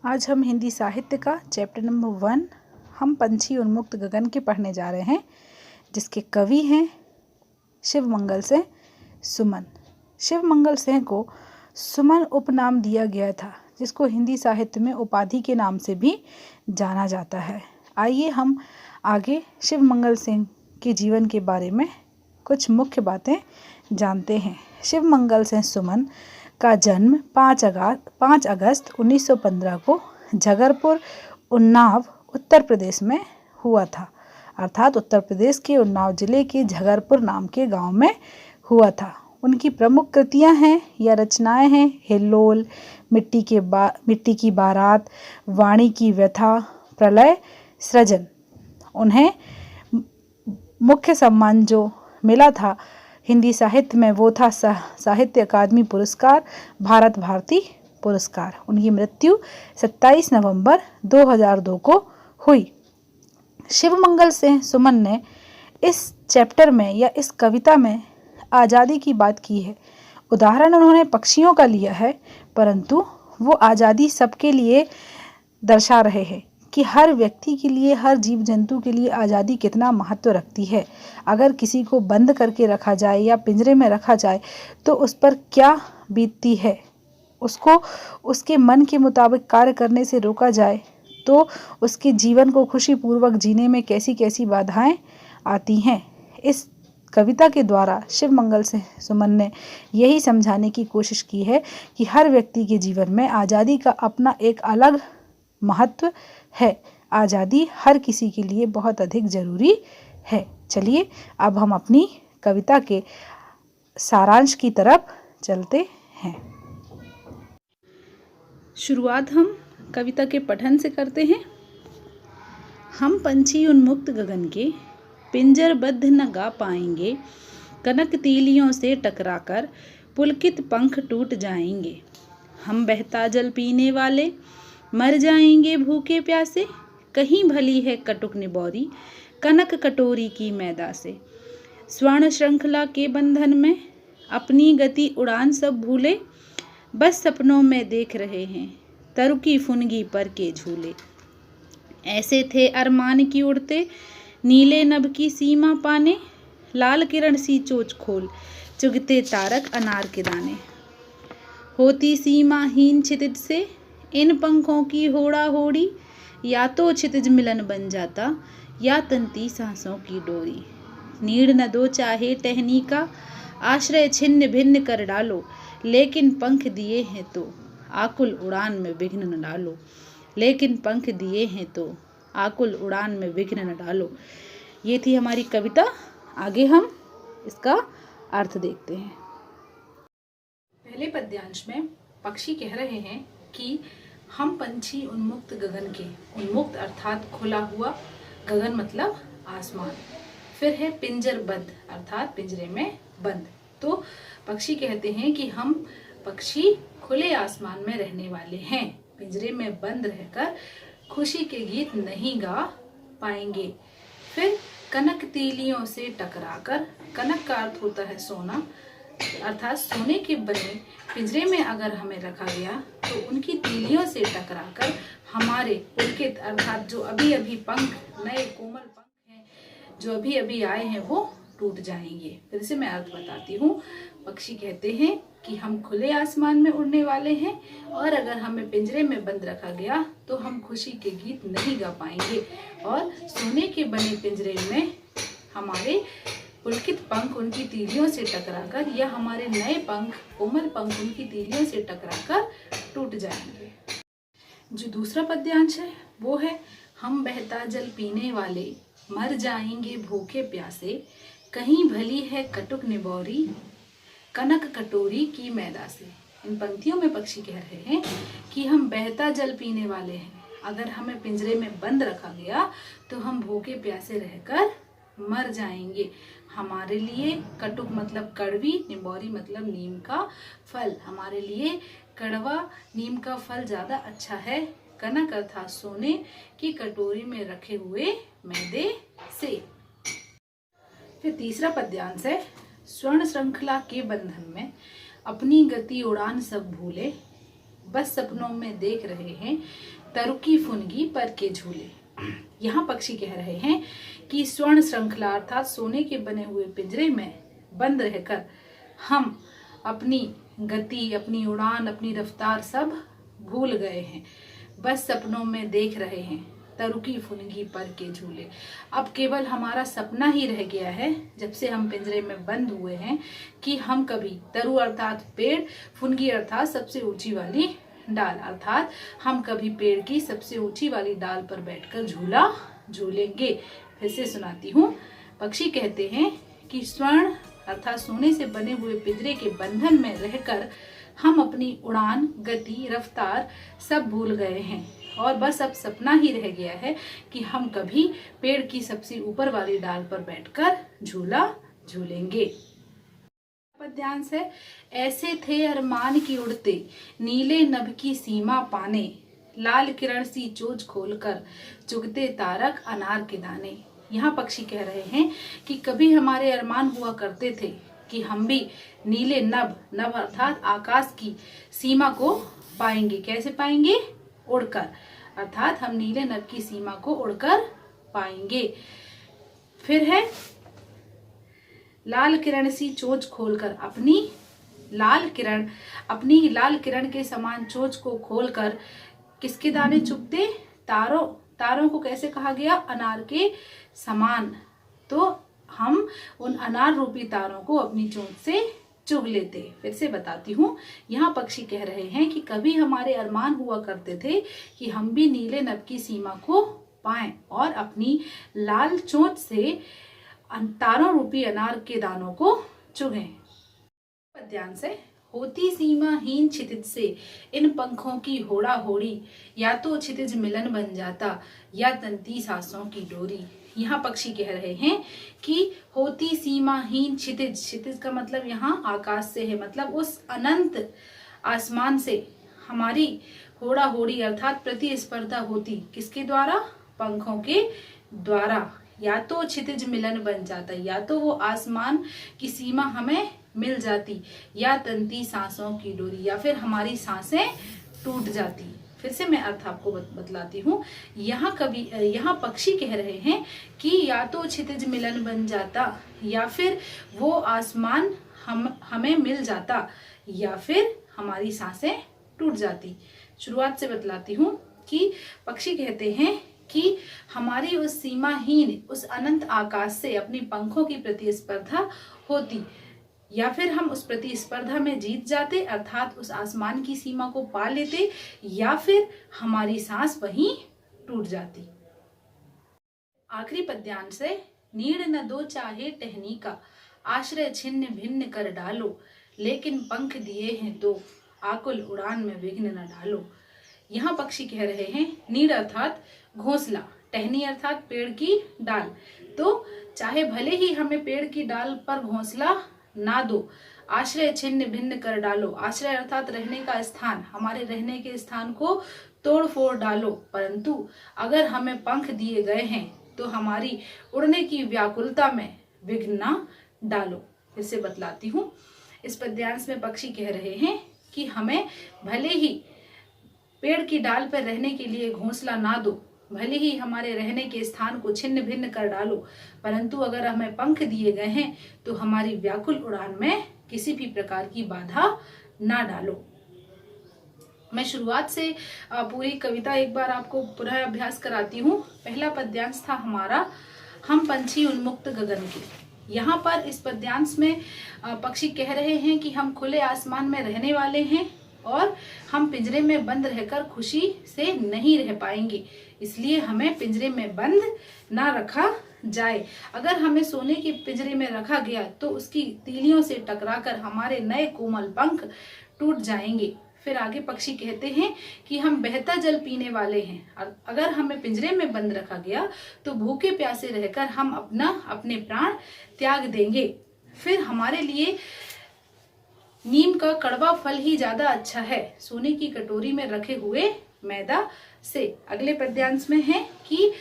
आज हम हिंदी साहित्य का चैप्टर नंबर 1 हम पंछी उन्मुक्त गगन के पढ़ने जा रहे हैं, जिसके कवि हैं शिवमंगल सिंह सुमन। शिवमंगल सिंह को सुमन उपनाम दिया गया था, जिसको हिंदी साहित्य में उपाधि के नाम से भी जाना जाता है। आइए हम आगे शिवमंगल सिंह के जीवन के बारे में कुछ मुख्य बातें जानते हैं। शिवमंगल सिंह सुमन का जन्म 5 अगस्त 1915 को झगरपुर, उन्नाव, उत्तर प्रदेश में हुआ था। अर्थात उत्तर प्रदेश के उन्नाव जिले के झगरपुर नाम के गांव में हुआ था। उनकी प्रमुख कृतियां हैं या रचनाएं हैं हिल्लोल, मिट्टी की बारात, वाणी की व्यथा, प्रलय सृजन। उन्हें मुख्य सम्मान जो मिला था हिंदी साहित्य में वो था साहित्य अकादमी पुरस्कार, भारत भारती पुरस्कार। उनकी मृत्यु 27 नवंबर 2002 को हुई। शिवमंगल सिंह सुमन ने इस चैप्टर में या इस कविता में आज़ादी की बात की है। उदाहरण उन्होंने पक्षियों का लिया है, परंतु वो आज़ादी सबके लिए दर्शा रहे हैं कि हर व्यक्ति के लिए, हर जीव जंतु के लिए आज़ादी कितना महत्व रखती है। अगर किसी को बंद करके रखा जाए या पिंजरे में रखा जाए तो उस पर क्या बीतती है, उसको उसके मन के मुताबिक कार्य करने से रोका जाए तो उसके जीवन को खुशीपूर्वक जीने में कैसी कैसी बाधाएं आती हैं। इस कविता के द्वारा शिवमंगल सिंह सुमन ने यही समझाने की कोशिश की है कि हर व्यक्ति के जीवन में आज़ादी का अपना एक अलग महत्व है। आज़ादी हर किसी के लिए बहुत अधिक ज़रूरी है। चलिए अब हम अपनी कविता के सारांश की तरफ चलते हैं। शुरुआत हम कविता के पठन से करते हैं। हम पंछी उन्मुक्त गगन के पिंजरबद्ध न गा पाएंगे, कनक तीलियों से टकराकर पुलकित पंख टूट जाएंगे। हम बहता जल पीने वाले मर जाएंगे भूखे प्यासे, कहीं भली है कटुक निबौरी कनक कटोरी की मैदा से। स्वर्ण श्रृंखला के बंधन में अपनी गति उड़ान सब भूले, बस सपनों में देख रहे हैं तरुकी फुनगी पर के झूले। ऐसे थे अरमान की उड़ते नीले नभ की सीमा पाने, लाल किरण सी चोच खोल चुगते तारक अनार के दाने। होती सीमाहीन क्षितिज से इन पंखों की होड़ा होड़ी, या तो क्षितिज मिलन बन जाता या तंती सांसों की डोरी। नीड़ न दो चाहे टहनी का आश्रय छिन्न भिन्न कर डालो, लेकिन पंख दिए हैं तो आकुल उड़ान में विघ्न न डालो। लेकिन पंख दिए हैं तो आकुल उड़ान में विघ्न न डालो। ये थी हमारी कविता। आगे हम इसका अर्थ देखते हैं। पहले पद्यांश में पक्षी कह रहे हैं कि हम पंछी उन्मुक्त गगन के, उन्मुक्त अर्थात खुला हुआ, गगन मतलब आसमान, फिर है पिंजरबद्ध अर्थात पिंजरे में बंद। तो पक्षी कहते हैं कि हम पक्षी खुले आसमान में रहने वाले हैं, पिंजरे में बंद रहकर खुशी के गीत नहीं गा पाएंगे। फिर कनक तीलियों से टकराकर, कनक का अर्थ होता है सोना, अर्थात सोने के बने पिंजरे में अगर हमें रखा गया तो उनकी तीलियों से टकराकर हमारे पुलकित अर्थात जो अभी अभी पंख, नए कोमल पंख हैं जो अभी अभी आए हैं, वो टूट जाएंगे। फिर से मैं अर्थ बताती हूँ। पक्षी कहते हैं कि हम खुले आसमान में उड़ने वाले हैं और अगर हमें पिंजरे में बंद रखा गया तो हम खुशी के गीत नहीं गा पाएंगे और सोने के बने पिंजरे में हमारे पुलकित पंख उनकी तीलियों से टकराकर या हमारे नए पंख, कोमल पंख उनकी तीलियों से टकराकर टूट जाएंगे। जो दूसरा पद्यांश है वो है हम बहता जल पीने वाले मर जाएंगे भूखे प्यासे, कहीं भली है कटुक निबौरी कनक कटोरी की मैदा से। इन पंक्तियों में पक्षी कह रहे हैं कि हम बहता जल पीने वाले हैं, अगर हमें पिंजरे में बंद रखा गया तो हम भूखे प्यासे रहकर मर जाएंगे। हमारे लिए कटुक मतलब कड़वी, निबौरी मतलब नीम का फल, हमारे लिए कड़वा नीम का फल ज्यादा अच्छा है। कनक अर्थात सोने की कटोरी में रखे हुए मैदे से। फिर तीसरा पद्यांश है स्वर्ण श्रृंखला के बंधन में अपनी गति उड़ान सब भूले, बस सपनों में देख रहे हैं तरुकी फुनगी पर के झूले। यहाँ पक्षी कह रहे हैं कि स्वर्ण श्रृंखला अर्थात सोने के बने हुए पिंजरे में बंद रहकर हम अपनी गति, अपनी उड़ान, अपनी रफ्तार सब भूल गए हैं। बस सपनों में देख रहे हैं तरुकी फुनगी पर के झूले। अब केवल हमारा सपना ही रह गया है, जब से हम पिंजरे में बंद हुए हैं, कि हम कभी तरु अर्थात पेड़, फुनगी अर्थात सबसे ऊंची वाली डाल, अर्थात हम कभी पेड़ की सबसे ऊंची वाली डाल पर बैठकर झूला झूलेंगे। फिर से सुनाती हूँ। पक्षी कहते हैं कि स्वर्ण अर्थात सोने से बने हुए पिंजरे के बंधन में रहकर हम अपनी उड़ान, गति, रफ्तार सब भूल गए हैं और बस अब सपना ही रह गया है कि हम कभी पेड़ की सबसे ऊपर वाली डाल पर बैठकर झूला झूलेंगे। पद्यांश है। ऐसे थे अरमान की उड़ते, नीले नभ की सीमा पाने, लाल किरण सी चोंच खोलकर चुगते तारक अनार के दाने। यहाँ पक्षी कह रहे हैं कि कभी हमारे अरमान हुआ करते थे कि हम भी नीले नभ, नभ अर्थात आकाश की सीमा को पाएंगे। कैसे पाएंगे? उड़कर, अर्थात हम नीले नभ की सीमा को उड़कर पाएंगे। फिर है लाल किरण सी चोंच खोलकर, अपनी लाल किरण के समान चोंच को खोलकर किसके दाने चुगते? तारों को कैसे कहा गया? अनार के समान। तो हम उन अनार रूपी तारों को अपनी चोंच से चुग लेते। फिर से बताती हूँ। यहाँ पक्षी कह रहे हैं कि कभी हमारे अरमान हुआ करते थे कि हम भी नीले नभ की सीमा को पाएं और अपनी लाल चोंच से तारों रूपी अनार के दानों को चुगें। पद्यांश है। होती सीमाहीन क्षितिज से इन पंखों की होड़ा होड़ी, या तो क्षितिज मिलन बन जाता या तंती सांसों की डोरी। यहाँ पक्षी कह रहे हैं कि होती सीमाहीन क्षितिज, क्षितिज का मतलब यहाँ आकाश से है, मतलब उस अनंत आसमान से हमारी होड़ा होड़ी अर्थात प्रतिस्पर्धा होती। किसके द्वारा? पंखों के द्वारा। या तो क्षितिज मिलन बन जाता, या तो वो आसमान की सीमा हमें मिल जाती, या तंती सांसों की डोरी, या फिर हमारी सांसें टूट जाती। फिर से मैं अर्थ आपको बतलाती हूँ। यहाँ पक्षी कह रहे हैं कि या तो क्षितिज मिलन बन जाता, या फिर वो आसमान हमें मिल जाता, या फिर हमारी सांसें टूट जाती। शुरुआत से बतलाती हूँ कि पक्षी कहते हैं कि हमारी उस सीमाहीन, उस अनंत आकाश से अपनी पंखों की प्रतिस्पर्धा होती, या फिर हम उस प्रतिस्पर्धा में जीत जाते अर्थात उस आसमान की सीमा को पा लेते, या फिर हमारी सांस वहीं टूट जाती। आखिरी पद्यांश है। नीड़ न दो चाहे टहनी का, आश्रय छिन्न भिन्न कर डालो, लेकिन पंख दिए हैं तो आकुल उड़ान में विघ्न न डालो। यहाँ पक्षी कह रहे हैं नीड़ अर्थात घोंसला, टहनी अर्थात पेड़ की डाल। तो चाहे भले ही हमें पेड़ की डाल पर घोंसला ना दो, आश्रय छिन्न भिन्न कर डालो, आश्रय अर्थात रहने का स्थान, हमारे रहने के स्थान को तोड़ फोड़ डालो, परंतु अगर हमें पंख दिए गए हैं तो हमारी उड़ने की व्याकुलता में विघ्न ना डालो। फिर से बतलाती हूँ। इस पद्यांश में पक्षी कह रहे हैं कि हमें भले ही पेड़ की डाल पर रहने के लिए घोंसला ना दो, भले ही हमारे रहने के स्थान को छिन्न भिन्न कर डालो, परंतु अगर हमें पंख दिए गए हैं तो हमारी व्याकुल उड़ान में किसी भी प्रकार की बाधा ना डालो। मैं शुरुआत से पूरी कविता एक बार आपको पुनः अभ्यास कराती हूँ। पहला पद्यांश था हमारा हम पंछी उन्मुक्त गगन के। यहाँ पर इस पद्यांश में पक्षी कह रहे हैं कि हम खुले आसमान में रहने वाले हैं और हम पिंजरे में बंद रहकर खुशी से नहीं रह पाएंगे, इसलिए हमें पिंजरे में बंद ना रखा जाए। अगर हमें सोने के पिंजरे में रखा गया तो उसकी तीलियों से टकराकर हमारे नए कोमल पंख टूट जाएंगे। फिर आगे पक्षी कहते हैं कि हम बहता जल पीने वाले हैं। अगर हमें पिंजरे में बंद रखा गया तो भूखे प्यासे रहकर हम अपने प्राण त्याग देंगे। फिर हमारे लिए नीम का कड़वा फल ही ज्यादा अच्छा है सोने की कटोरी में रखे हुए मैदा से। अगले पद्यांश में है कि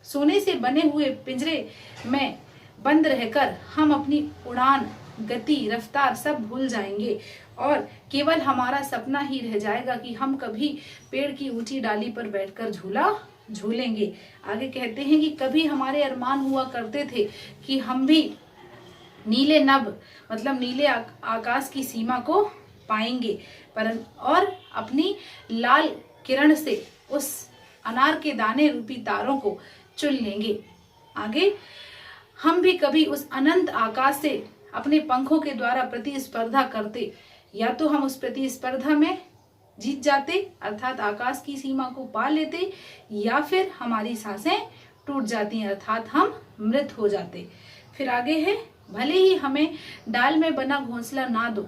सोने से बने हुए पिंजरे में बंद रहकर हम अपनी उड़ान, गति, रफ्तार सब भूल जाएंगे और केवल हमारा सपना ही रह जाएगा कि हम कभी पेड़ की ऊंची डाली पर बैठकर झूला झूलेंगे। आगे कहते हैं कि कभी हमारे अरमान हुआ करते थे कि हम भी नीले नभ मतलब नीले आकाश की सीमा को पाएंगे और अपनी लाल किरण से उस अनार के दाने रूपी तारों को चुन लेंगे। आगे हम भी कभी उस अनंत आकाश से अपने पंखों के द्वारा प्रतिस्पर्धा करते, या तो हम उस प्रतिस्पर्धा में जीत जाते अर्थात आकाश की सीमा को पा लेते, या फिर हमारी सांसें टूट जाती अर्थात हम मृत हो जाते। फिर आगे है, भले ही हमें डाल में बना घोंसला ना दो,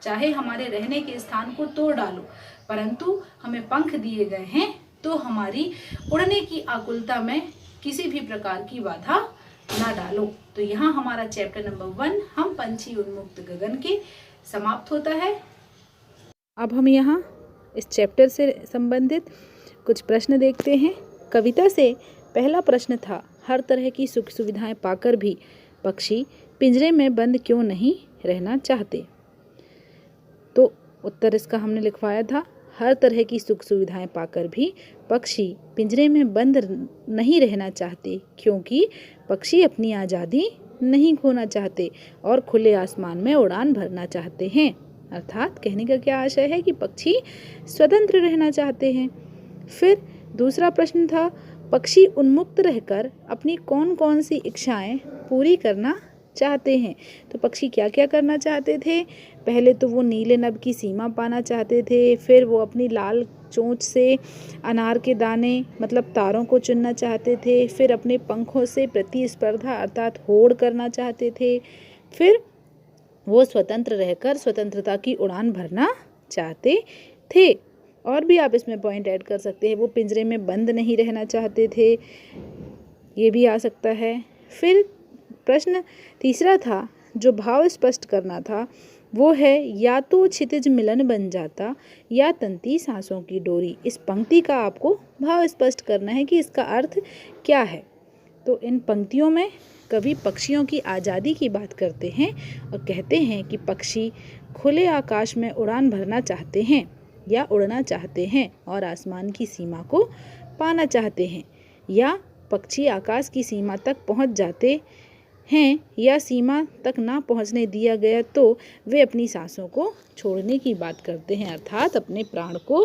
चाहे हमारे रहने के स्थान को तोड़ डालो, परंतु हमें पंख दिए गए हैं तो हमारी उड़ने की आकुलता में किसी भी प्रकार की बाधा ना डालो। तो यहाँ हमारा चैप्टर नंबर 1 हम पंछी उन्मुक्त गगन के समाप्त होता है। अब हम यहाँ इस चैप्टर से संबंधित कुछ प्रश्न देखते हैं। कविता से पहला प्रश्न था, हर तरह की सुख सुविधाएं पाकर भी पक्षी पिंजरे में बंद क्यों नहीं रहना चाहते। तो उत्तर इसका हमने लिखवाया था, हर तरह की सुख सुविधाएं पाकर भी पक्षी पिंजरे में बंद नहीं रहना चाहते, क्योंकि पक्षी अपनी आज़ादी नहीं खोना चाहते और खुले आसमान में उड़ान भरना चाहते हैं। अर्थात कहने का क्या आशय है कि पक्षी स्वतंत्र रहना चाहते हैं। फिर दूसरा प्रश्न था, पक्षी उन्मुक्त रहकर अपनी कौन कौन सी इच्छाएं पूरी करना चाहते हैं। तो पक्षी क्या क्या करना चाहते थे। पहले तो वो नीले नभ की सीमा पाना चाहते थे, फिर वो अपनी लाल चोंच से अनार के दाने मतलब तारों को चुनना चाहते थे, फिर अपने पंखों से प्रतिस्पर्धा अर्थात होड़ करना चाहते थे, फिर वो स्वतंत्र रहकर स्वतंत्रता की उड़ान भरना चाहते थे। और भी आप इसमें पॉइंट ऐड कर सकते हैं, वो पिंजरे में बंद नहीं रहना चाहते थे, ये भी आ सकता है। फिर प्रश्न तीसरा था जो भाव स्पष्ट करना था, वो है या तो क्षितिज मिलन बन जाता या तंती सांसों की डोरी। इस पंक्ति का आपको भाव स्पष्ट करना है कि इसका अर्थ क्या है। तो इन पंक्तियों में कवि पक्षियों की आज़ादी की बात करते हैं और कहते हैं कि पक्षी खुले आकाश में उड़ान भरना चाहते हैं या उड़ना चाहते हैं और आसमान की सीमा को पाना चाहते हैं, या पक्षी आकाश की सीमा तक पहुंच जाते हैं या सीमा तक ना पहुंचने दिया गया तो वे अपनी सांसों को छोड़ने की बात करते हैं अर्थात अपने प्राण को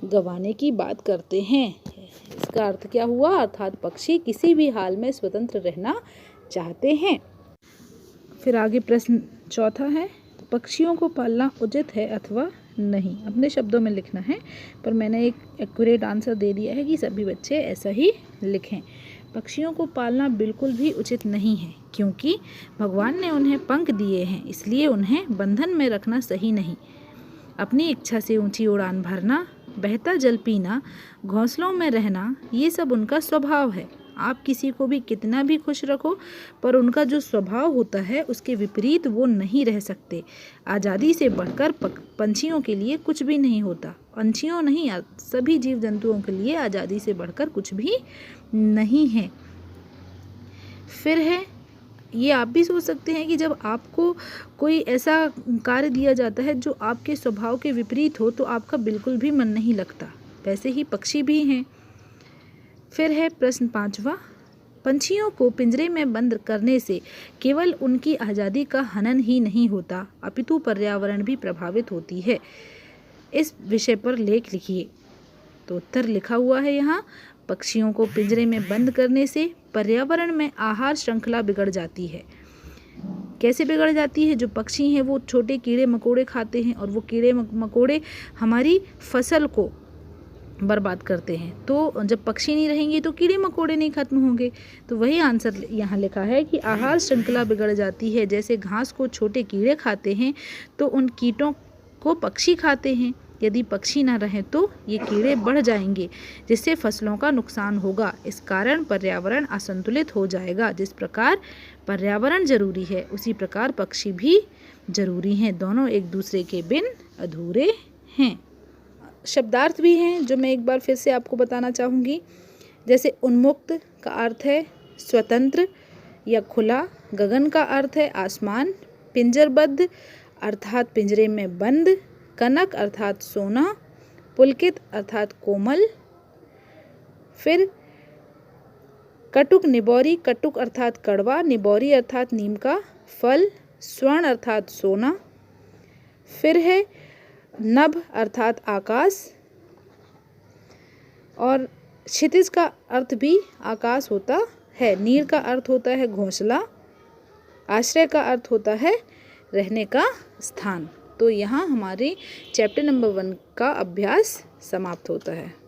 गंवाने की बात करते हैं। इसका अर्थ क्या हुआ, अर्थात पक्षी किसी भी हाल में स्वतंत्र रहना चाहते हैं। फिर आगे प्रश्न चौथा है, पक्षियों को पालना उचित है अथवा नहीं। अपने शब्दों में लिखना है, पर मैंने एक एक्यूरेट आंसर दे दिया है कि सभी बच्चे ऐसा ही लिखें। पक्षियों को पालना बिल्कुल भी उचित नहीं है, क्योंकि भगवान ने उन्हें पंख दिए हैं, इसलिए उन्हें बंधन में रखना सही नहीं। अपनी इच्छा से ऊंची उड़ान भरना, बहता जल पीना, घोंसलों में रहना, ये सब उनका स्वभाव है। आप किसी को भी कितना भी खुश रखो, पर उनका जो स्वभाव होता है उसके विपरीत वो नहीं रह सकते। आज़ादी से बढ़कर पंछियों के लिए कुछ भी नहीं होता। पंछियों नहीं, सभी जीव जंतुओं के लिए आज़ादी से बढ़कर कुछ भी नहीं है। फिर है, ये आप भी सोच सकते हैं कि जब आपको कोई ऐसा कार्य दिया जाता है जो आपके स्वभाव के विपरीत हो तो आपका बिल्कुल भी मन नहीं लगता, वैसे ही पक्षी भी हैं। फिर है प्रश्न पांचवा, पंछियों को पिंजरे में बंद करने से केवल उनकी आज़ादी का हनन ही नहीं होता, अपितु पर्यावरण भी प्रभावित होती है। इस विषय पर लेख लिखिए। तो उत्तर लिखा हुआ है यहाँ, पक्षियों को पिंजरे में बंद करने से पर्यावरण में आहार श्रृंखला बिगड़ जाती है। कैसे बिगड़ जाती है? जो पक्षी हैं वो छोटे कीड़े मकोड़े खाते हैं और वो कीड़े मकोड़े हमारी फसल को बर्बाद करते हैं। तो जब पक्षी नहीं रहेंगे तो कीड़े मकोड़े नहीं खत्म होंगे। तो वही आंसर यहाँ लिखा है कि आहार श्रृंखला बिगड़ जाती है। जैसे घास को छोटे कीड़े खाते हैं तो उन कीटों को पक्षी खाते हैं। यदि पक्षी न रहें तो ये कीड़े बढ़ जाएंगे, जिससे फसलों का नुकसान होगा। इस कारण पर्यावरण असंतुलित हो जाएगा। जिस प्रकार पर्यावरण जरूरी है उसी प्रकार पक्षी भी जरूरी हैं। दोनों एक दूसरे के बिन अधूरे हैं। शब्दार्थ भी हैं जो मैं एक बार फिर से आपको बताना चाहूँगी। जैसे उन्मुक्त का अर्थ है स्वतंत्र या खुला, गगन का अर्थ है आसमान, पिंजरबद्ध अर्थात पिंजरे में बंद, कनक अर्थात सोना, पुलकित अर्थात कोमल, फिर कटुक निबोरी, कटुक अर्थात कड़वा, निबोरी अर्थात नीम का फल, स्वर्ण अर्थात सोना, फिर है नभ अर्थात आकाश, और क्षितिज का अर्थ भी आकाश होता है। नीर का अर्थ होता है घोंसला, आश्रय का अर्थ होता है रहने का स्थान। तो यहाँ हमारे चैप्टर नंबर 1 का अभ्यास समाप्त होता है।